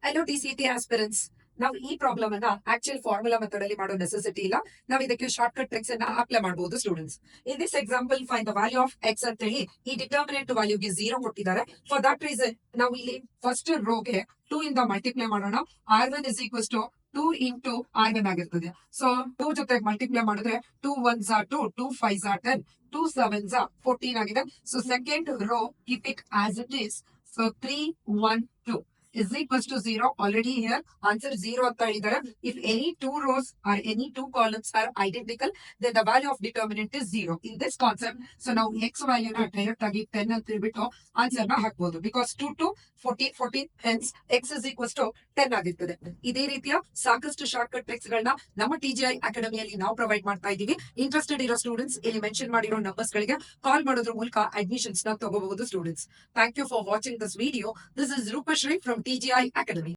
Hello DCT aspirants. ನಾವು ಈ problem ಅನ್ನ ಆಕ್ಚುಯಲ್ ಫಾರ್ಮುಲಾ ಮೆಥಡ್ ಅಲ್ಲಿ ಮಾಡೋ ನೆಸೆಸಿಟಿ ಇಲ್ಲ. ನಾವು ಇದಕ್ಕೆ ಶಾರ್ಟ್ ಕಟ್ ಟ್ರಿಕ್ಸ್ ಅನ್ನ ಅಪ್ಲೈ ಮಾಡಬಹುದು students. In this example find the value of X ಅಂತ ಹೇಳಿ ಈ ಡಿಟರ್ಮಿನೆಂಟ್ ವ್ಯಾಲ್ಯೂಗೆ 0 ಕೊಟ್ಟಿದ್ದಾರೆ. ಫಾರ್ ದಟ್ ರೀಸನ್ ನಾವು ಇಲ್ಲಿ ಫಸ್ಟ್ ರೋಗೆ 2 ಇಂದ ಮಲ್ಟಿಪ್ಲೈ ಮಾಡೋಣ. R1 is equals to 2 into R1 ಆಗಿರ್ತದೆ. ಸೊ 2 ಜೊತೆಗೆ ಮಲ್ಟಿಪ್ಲೈ ಮಾಡಿದ್ರೆ 2 1s are 2, 2 5s are 10, 2 7s are 14 ಆಗಿದೆ. So second row keep it as it is. So 3 1 2 is equals to 0. Already here answer 0 ಅಂತ ಹೇಳಿದ್ದಾರೆ. If any two rows or any two columns are identical, then the value of determinant is 0. In this concept, so ನಾವು x value ನ direct ಆಗಿ 10 ಅಂತ ಹೇಳ್ಬಿಟ್ಟು answer ನ ಹಾಕ್ಬೋದು. Because 2 to 14 14 hence x is equals to 10 ಆಗಿರ್ತದೆ. ಇದೇ ರೀತಿಯ ಸಾಕಷ್ಟು ಶಾರ್ಟ್ ಕಟ್ ಟ್ರಿಕ್ಸ್ ಗಳನ್ನ ನಮ್ಮ TGI ಅಕಾಡೆಮಿಯಲ್ಲಿ ನಾವು ಪ್ರೊವೈಡ್ ಮಾಡ್ತಾ ಇದೀವಿ. ಇಂಟ್ರೆಸ್ಟೆಡ್ ಇರೋ ಸ್ಟೂಡೆಂಟ್ಸ್ ಇಲ್ಲಿ ಮೆನ್ಷನ್ ಮಾಡಿರೋ ನಂಬರ್ಸ್ ಗಳಿಗೆ ಕಾಲ್ ಮಾಡೋದ್ರ ಮೂಲಕ ಅಡ್ಮಿಷನ್ಸ್ ನ ತಗೋಬಹುದು students. Thank you for watching this video. This is Rupashri from TGI Academy.